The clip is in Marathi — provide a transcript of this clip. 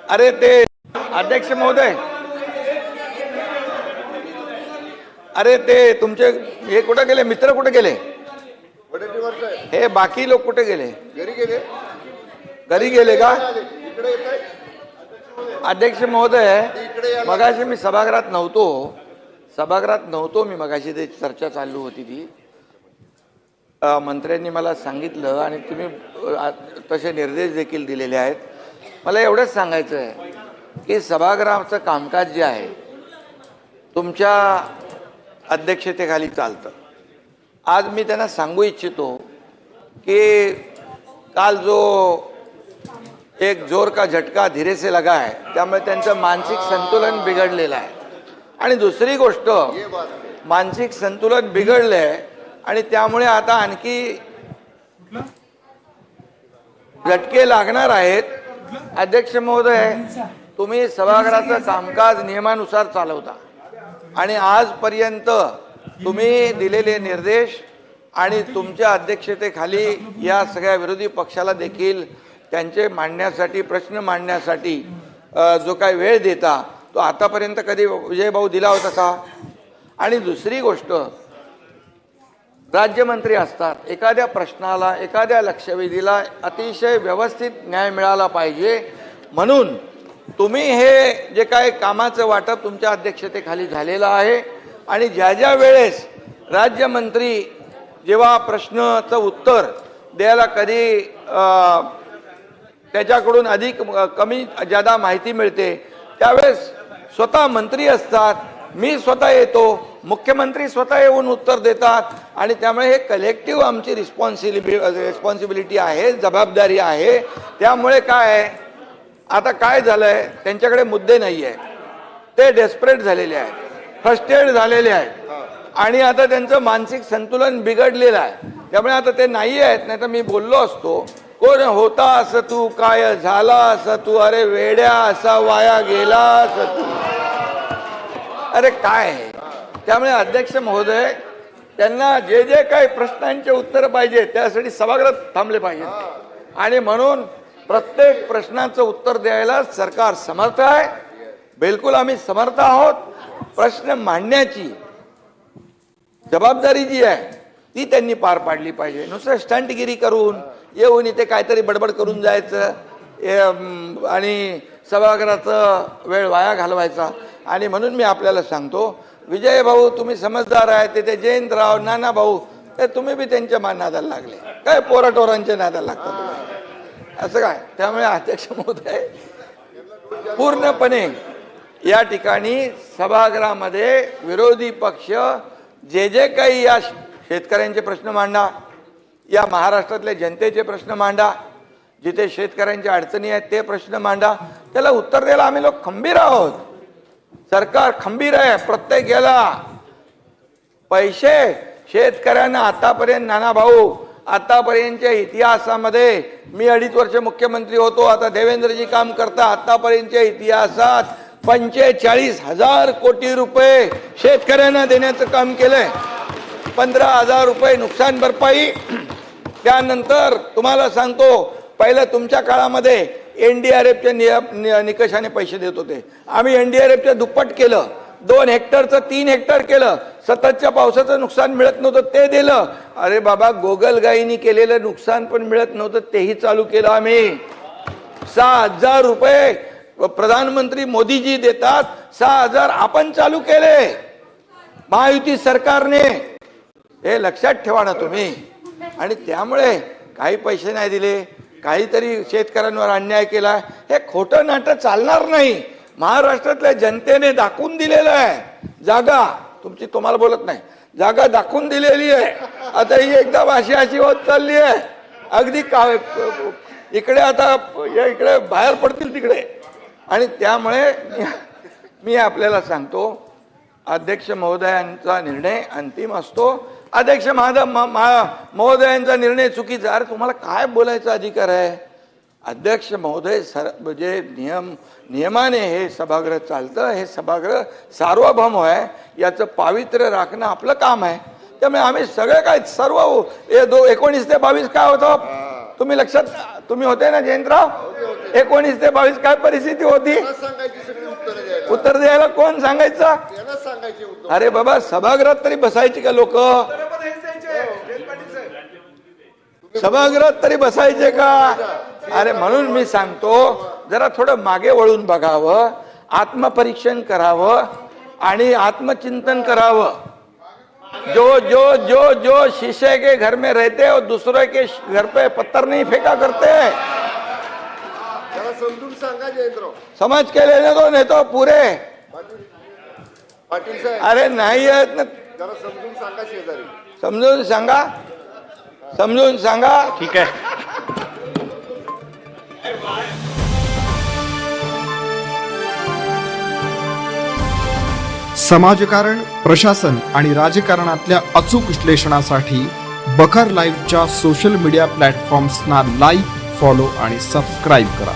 अरे ते अध्यक्ष महोदय, अरे ते तुमचे हे कुठे गेले, मित्र कुठे गेले, हे बाकी लोक कुठे गेले? घरी गेले का? अध्यक्ष महोदय, मगाशी मी सभागृहात नव्हतो मी मगाशी ते चर्चा चालू होती ती, मंत्र्यांनी मला सांगितलं आणि तुम्ही तसे निर्देश देखील दिलेले आहेत. मला एवढंच सांगायचं आहे की सभागृहाचं कामकाज जे आहे तुमच्या अध्यक्षतेखाली चालतं. आज मी त्यांना सांगू इच्छितो की काल जो एक जोर का झटका धीरे से लगा है, त्यामुळे त्यांचं मानसिक संतुलन बिघडलेलं आहे. आणि दुसरी गोष्ट, मानसिक संतुलन बिघडलंय आणि त्यामुळे आता आणखी झटके लागणार आहेत. अध्यक्ष महोदय, तुम्ही सभागृहाचं कामकाज नियमानुसार चालवता आणि आजपर्यंत तुम्ही दिलेले निर्देश आणि तुमच्या अध्यक्षतेखाली या सगळ्या विरोधी पक्षाला देखील त्यांचे मांडण्यासाठी, प्रश्न मांडण्यासाठी जो काही वेळ देता तो आतापर्यंत कधी विजय भाऊ दिला होता का? आणि दुसरी गोष्ट, राज्यमंत्री असतात, एखाद्या प्रश्नाला, एखाद्या लक्षवेधीला अतिशय व्यवस्थित न्याय मिळाला पाहिजे, म्हणून तुम्ही हे जे काय कामाचं वाटप तुमच्या अध्यक्षतेखाली झालेलं आहे आणि ज्या ज्या वेळेस राज्यमंत्री जेव्हा प्रश्नाचं उत्तर द्यायला कधी त्याच्याकडून अधिक कमी जादा माहिती मिळते त्यावेळेस स्वतः मंत्री असतात, मी स्वतः येतो, मुख्यमंत्री स्वतः येऊन उत्तर देतात आणि त्यामुळे हे कलेक्टिव्ह आमची रिस्पॉन्सिबिलिटी आहे, जबाबदारी आहे. त्यामुळे काय आहे, आता काय झालंय, त्यांच्याकडे मुद्दे नाही आहे, ते डेस्परेट झालेले आहेत, फ्रस्ट्रेट झालेले आहेत आणि आता त्यांचं मानसिक संतुलन बिघडलेलं आहे. त्यामुळे आता ते नाही आहेत, नाही तर मी बोललो असतो, कोण होता असं तू, काय झाला असं तू, अरे वेड्या असा वाया गेला असं तू, अरे काय आहे. त्यामुळे अध्यक्ष महोदय, त्यांना जे जे काही प्रश्नांचे उत्तर पाहिजे त्यासाठी सभागृहात थांबले पाहिजेत आणि म्हणून प्रत्येक प्रश्नाचं उत्तर द्यायला सरकार समर्थ आहे. बिलकुल आम्ही समर्थ आहोत. प्रश्न मांडण्याची जबाबदारी जी आहे ती त्यांनी पार पाडली पाहिजे. नुसतं स्टंटगिरी करून येऊन इथे काहीतरी बडबड करून जायचं आणि सभागृहाचा वेळ वाया घालवायचा. आणि म्हणून मी आपल्याला सांगतो, विजय भाऊ तुम्ही समजदार आहे, तिथे जयंतराव, नाना भाऊ, तुम्ही बी त्यांच्या नादाला लागले, काय पोराटोरांच्या नादाला लागतात असं काय. त्यामुळे अध्यक्ष महोदय, पूर्णपणे या ठिकाणी सभागृहामध्ये विरोधी पक्ष जे जे काही या शेतकऱ्यांचे प्रश्न मांडा, या महाराष्ट्रातल्या जनतेचे प्रश्न मांडा, जिथे शेतकऱ्यांच्या अडचणी आहेत ते प्रश्न मांडा, त्याला उत्तर द्यायला आम्ही लोक खंबीर आहोत. सरकार खंबीर आहे. प्रत्येक याला पैसे शेतकऱ्यांना आतापर्यंत, नाना भाऊ, आतापर्यंतच्या इतिहासामध्ये मी 2.5 वर्ष मुख्यमंत्री होतो, आता देवेंद्रजी काम करता, आतापर्यंतच्या इतिहासात 45,000 कोटी रुपये शेतकऱ्यांना देण्याचं काम केलंय. 15,000 रुपये नुकसान भरपाई. त्यानंतर तुम्हाला सांगतो, पहिलं तुमच्या काळामध्ये NDRFच्या निकषाने पैसे देत होते, आम्ही NDRFच्या दुप्पट केलं, 2 हेक्टरचं 3 हेक्टर केलं, सततच्या पावसाचं नुकसान मिळत नव्हतं ते दिलं. अरे बाबा, गोगलगाईनी केलेलं नुकसान पण मिळत नव्हतं तेही चालू केलं आम्ही. 6,000 रुपये प्रधानमंत्री मोदीजी देतात, 6,000 आपण चालू केले महायुती सरकारने, हे लक्षात ठेवा ना तुम्ही. आणि त्यामुळे काही पैसे नाही दिले, काहीतरी शेतकऱ्यांवर अन्याय केला, हे खोटं नाटक चालणार नाही. महाराष्ट्रातल्या जनतेने दाखवून दिलेलं आहे, जागा तुमची, तुम्हाला बोलत नाही, जागा दाखवून दिलेली आहे. आता ही एकदम अशी होत चालली आहे, अगदी इकडे आता इकडे बाहेर पडतील तिकडे. आणि त्यामुळे मी आपल्याला सांगतो, अध्यक्ष महोदयांचा निर्णय अंतिम असतो. अध्यक्ष महोदयांचा निर्णय चुकीचा, अरे तुम्हाला काय बोलायचा अधिकार आहे? अध्यक्ष महोदय, जे नियमाने हे सभागृह चालतं, हे सभागृह सार्वभौम आहे, याचं पावित्र्य राखणं आपलं काम आहे. त्यामुळे आम्ही सगळे काय सर्व 19 ते 22 काय होतं तुम्ही लक्षात, तुम्ही होते ना जयंतराव? 19 ते 22 काय परिस्थिती होती? सांगायची सगळी उत्तरं द्यायला. उत्तर द्यायला कोण सांगायचं? त्याला सांगायचे उत्तर. अरे बाबा, सभागृहात तरी बसायची का लोक? सभागृहात तरी बसायचे का? अरे म्हणून मी सांगतो, जरा थोडं मागे वळून बघावं, आत्मपरीक्षण करावं आणि आत्मचिंतन करावं. जो जो जो जो शीशे के घर में रहते और दूसरे के घर पे पत्थर नहीं फेंका करते. त्याला समजून सांगा जयंतराव. समझ के लेने दो, नहीं तो पूरे. पाटील साहेब, अरे नाही आहेत ना, जरा समजून सांगा शेजारी. समजून सांगा, समजून सांगा. ठीक आहे. समाजकारण, प्रशासन आणि राजकारणातल्या अचूक विश्लेषणासाठी बखर लाईव्हच्या सोशल मीडिया प्लॅटफॉर्म्सना लाईक, फॉलो आणि सबस्क्राईब करा.